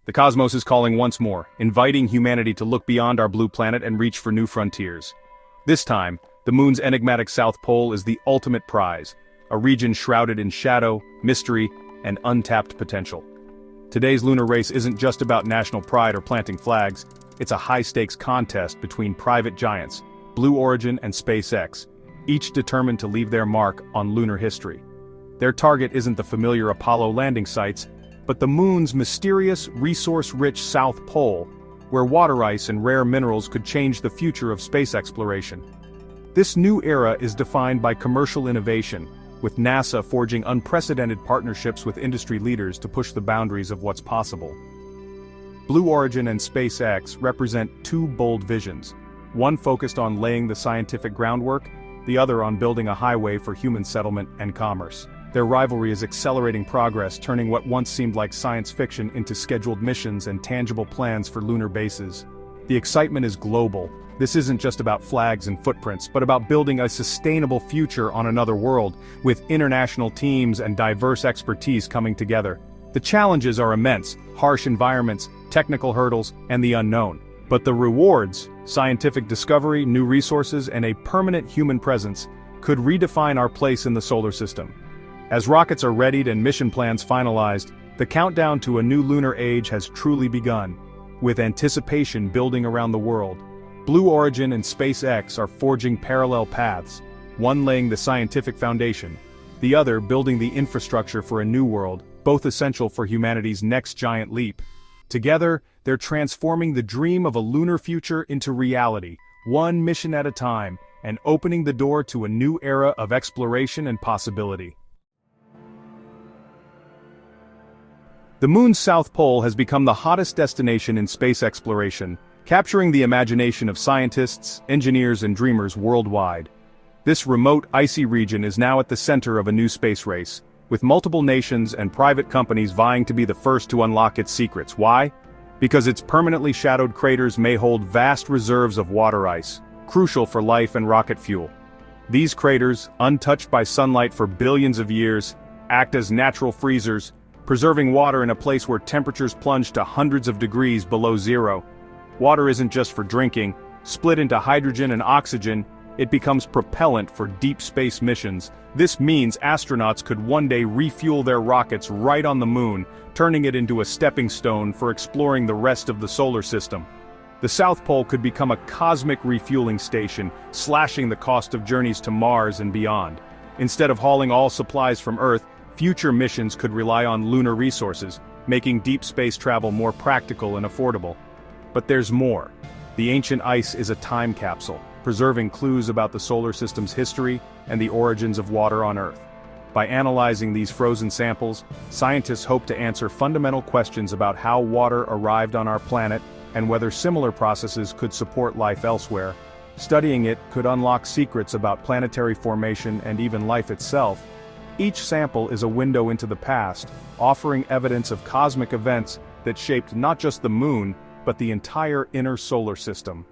The cosmos is calling once more, inviting humanity to look beyond our blue planet and reach for new frontiers. This time, the moon's enigmatic South Pole is the ultimate prize, a region shrouded in shadow, mystery, and untapped potential. Today's lunar race isn't just about national pride or planting flags, it's a high-stakes contest between private giants, Blue Origin and SpaceX, each determined to leave their mark on lunar history. Their target isn't the familiar Apollo landing sites, but the moon's mysterious, resource-rich South Pole, where water ice and rare minerals could change the future of space exploration. This new era is defined by commercial innovation, with NASA forging unprecedented partnerships with industry leaders to push the boundaries of what's possible. Blue Origin and SpaceX represent two bold visions, one focused on laying the scientific groundwork, the other on building a highway for human settlement and commerce. Their rivalry is accelerating progress, turning what once seemed like science fiction into scheduled missions and tangible plans for lunar bases. The excitement is global. This isn't just about flags and footprints, but about building a sustainable future on another world, with international teams and diverse expertise coming together. The challenges are immense: harsh environments, technical hurdles, and the unknown. But the rewards, scientific discovery, new resources, and a permanent human presence, could redefine our place in the solar system. As rockets are readied and mission plans finalized, the countdown to a new lunar age has truly begun, with anticipation building around the world. Blue Origin and SpaceX are forging parallel paths, one laying the scientific foundation, the other building the infrastructure for a new world, both essential for humanity's next giant leap. Together, they're transforming the dream of a lunar future into reality, one mission at a time, and opening the door to a new era of exploration and possibility. The moon's South Pole has become the hottest destination in space exploration, capturing the imagination of scientists, engineers, and dreamers worldwide. This remote, icy region is now at the center of a new space race, with multiple nations and private companies vying to be the first to unlock its secrets. Why? Because its permanently shadowed craters may hold vast reserves of water ice, crucial for life and rocket fuel. These craters, untouched by sunlight for billions of years, act as natural freezers, preserving water in a place where temperatures plunge to hundreds of degrees below zero. Water isn't just for drinking. Split into hydrogen and oxygen, it becomes propellant for deep space missions. This means astronauts could one day refuel their rockets right on the moon, turning it into a stepping stone for exploring the rest of the solar system. The South Pole could become a cosmic refueling station, slashing the cost of journeys to Mars and beyond. Instead of hauling all supplies from Earth, future missions could rely on lunar resources, making deep space travel more practical and affordable. But there's more. The ancient ice is a time capsule, preserving clues about the solar system's history and the origins of water on Earth. By analyzing these frozen samples, scientists hope to answer fundamental questions about how water arrived on our planet and whether similar processes could support life elsewhere. Studying it could unlock secrets about planetary formation and even life itself. Each sample is a window into the past, offering evidence of cosmic events that shaped not just the moon, but the entire inner solar system.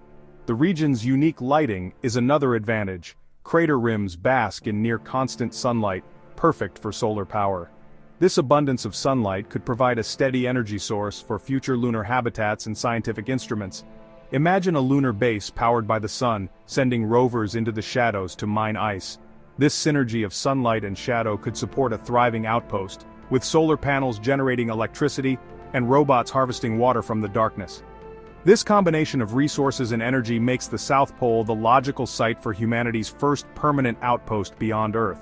The region's unique lighting is another advantage. Crater rims bask in near-constant sunlight, perfect for solar power. This abundance of sunlight could provide a steady energy source for future lunar habitats and scientific instruments. Imagine a lunar base powered by the sun, sending rovers into the shadows to mine ice. This synergy of sunlight and shadow could support a thriving outpost, with solar panels generating electricity and robots harvesting water from the darkness. This combination of resources and energy makes the South Pole the logical site for humanity's first permanent outpost beyond Earth.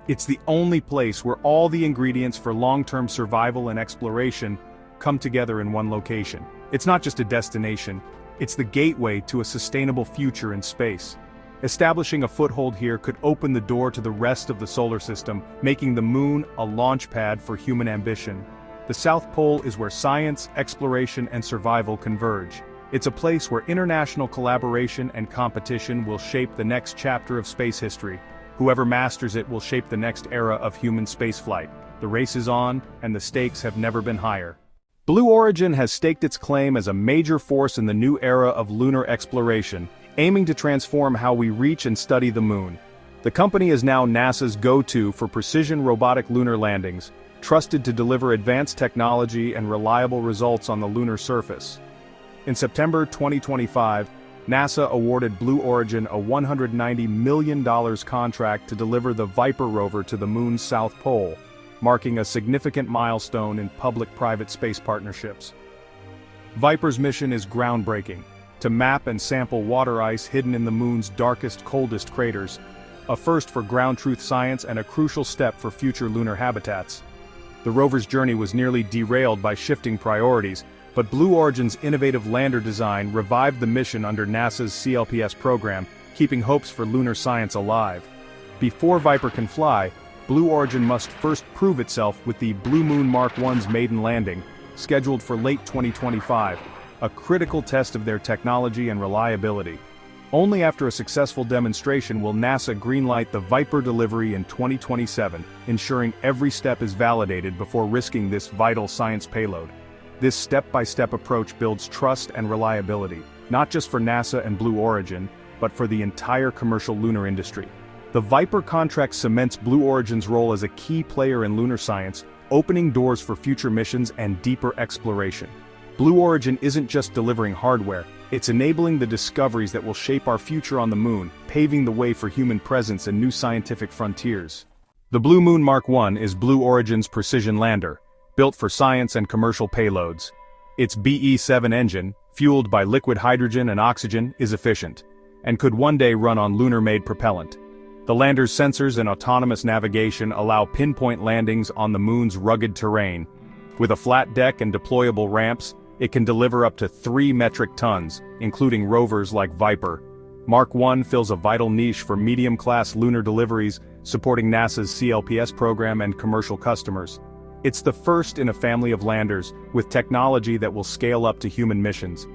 It's the only place where all the ingredients for long-term survival and exploration come together in one location. It's not just a destination, it's the gateway to a sustainable future in space. Establishing a foothold here could open the door to the rest of the solar system, making the moon a launch pad for human ambition. The South Pole is where science, exploration, and survival converge. It's a place where international collaboration and competition will shape the next chapter of space history. Whoever masters it will shape the next era of human spaceflight. The race is on, and the stakes have never been higher. Blue Origin has staked its claim as a major force in the new era of lunar exploration, aiming to transform how we reach and study the moon. The company is now NASA's go-to for precision robotic lunar landings, trusted to deliver advanced technology and reliable results on the lunar surface. In September 2025, NASA awarded Blue Origin a $190 million contract to deliver the Viper rover to the Moon's South Pole, marking a significant milestone in public-private space partnerships. Viper's mission is groundbreaking: to map and sample water ice hidden in the Moon's darkest, coldest craters, a first for ground truth science and a crucial step for future lunar habitats. The rover's journey was nearly derailed by shifting priorities, but Blue Origin's innovative lander design revived the mission under NASA's CLPS program, keeping hopes for lunar science alive. Before Viper can fly, Blue Origin must first prove itself with the Blue Moon MK1's maiden landing, scheduled for late 2025, a critical test of their technology and reliability. Only after a successful demonstration will NASA greenlight the Viper delivery in 2027, ensuring every step is validated before risking this vital science payload. This step-by-step approach builds trust and reliability, not just for NASA and Blue Origin, but for the entire commercial lunar industry. The Viper contract cements Blue Origin's role as a key player in lunar science, opening doors for future missions and deeper exploration. Blue Origin isn't just delivering hardware, it's enabling the discoveries that will shape our future on the Moon, paving the way for human presence and new scientific frontiers. The Blue Moon MK1 is Blue Origin's precision lander, built for science and commercial payloads. Its BE-7 engine, fueled by liquid hydrogen and oxygen, is efficient, and could one day run on lunar-made propellant. The lander's sensors and autonomous navigation allow pinpoint landings on the Moon's rugged terrain. With a flat deck and deployable ramps, it can deliver up to 3 metric tons, including rovers like Viper. MK1 fills a vital niche for medium-class lunar deliveries, supporting NASA's CLPS program and commercial customers. It's the first in a family of landers, with technology that will scale up to human missions.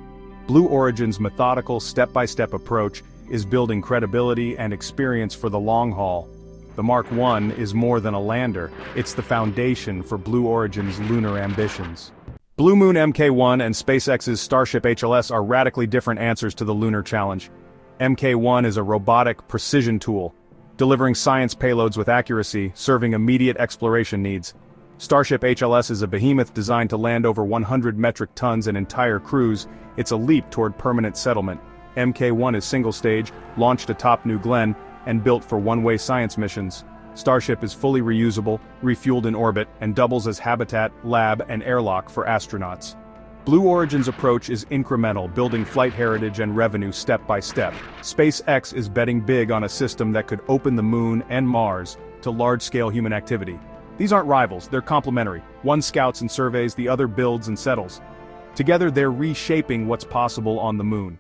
Blue Origin's methodical step-by-step approach is building credibility and experience for the long haul. The MK1 is more than a lander, it's the foundation for Blue Origin's lunar ambitions. Blue Moon MK1 and SpaceX's Starship HLS are radically different answers to the lunar challenge. MK1 is a robotic precision tool, delivering science payloads with accuracy, serving immediate exploration needs. Starship HLS is a behemoth designed to land over 100 metric tons and entire crews. It's a leap toward permanent settlement. MK1 is single-stage, launched atop New Glenn, and built for one-way science missions. Starship is fully reusable, refueled in orbit, and doubles as habitat, lab, and airlock for astronauts. Blue Origin's approach is incremental, building flight heritage and revenue step by step. SpaceX is betting big on a system that could open the Moon and Mars to large-scale human activity. These aren't rivals, they're complementary. One scouts and surveys, the other builds and settles. Together they're reshaping what's possible on the Moon.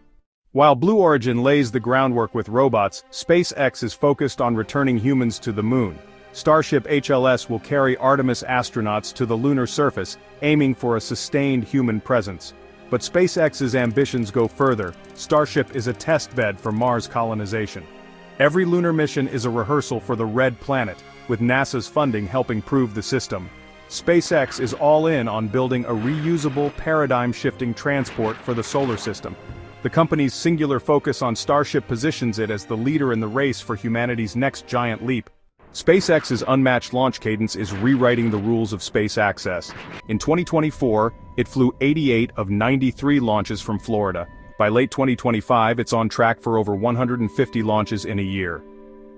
While Blue Origin lays the groundwork with robots, SpaceX is focused on returning humans to the Moon. Starship HLS will carry Artemis astronauts to the lunar surface, aiming for a sustained human presence. But SpaceX's ambitions go further. Starship is a testbed for Mars colonization. Every lunar mission is a rehearsal for the Red Planet, with NASA's funding helping prove the system. SpaceX is all in on building a reusable, paradigm-shifting transport for the solar system. The company's singular focus on Starship positions it as the leader in the race for humanity's next giant leap. SpaceX's unmatched launch cadence is rewriting the rules of space access. In 2024, it flew 88 of 93 launches from Florida. By late 2025, it's on track for over 150 launches in a year.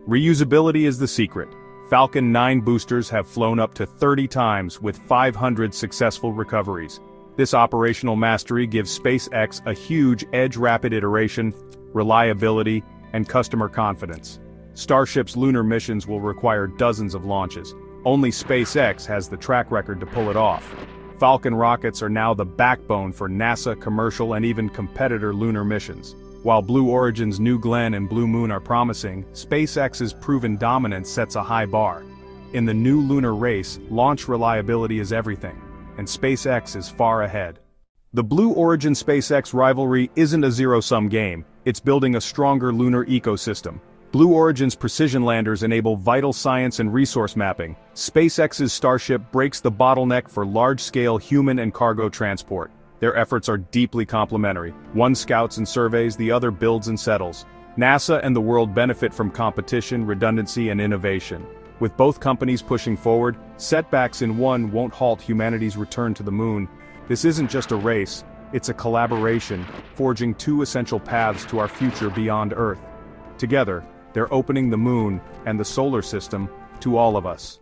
Reusability is the secret. Falcon 9 boosters have flown up to 30 times with 500 successful recoveries. This operational mastery gives SpaceX a huge edge: rapid iteration, reliability, and customer confidence. Starship's lunar missions will require dozens of launches. Only SpaceX has the track record to pull it off. Falcon rockets are now the backbone for NASA commercial and even competitor lunar missions. While Blue Origin's New Glenn and Blue Moon are promising, SpaceX's proven dominance sets a high bar. In the new lunar race, launch reliability is everything, and SpaceX is far ahead. The Blue Origin-SpaceX rivalry isn't a zero-sum game, it's building a stronger lunar ecosystem. Blue Origin's precision landers enable vital science and resource mapping. SpaceX's Starship breaks the bottleneck for large-scale human and cargo transport. Their efforts are deeply complementary. One scouts and surveys, the other builds and settles. NASA and the world benefit from competition, redundancy, and innovation. With both companies pushing forward, setbacks in one won't halt humanity's return to the moon. This isn't just a race, it's a collaboration, forging two essential paths to our future beyond Earth. Together, they're opening the moon and the solar system to all of us.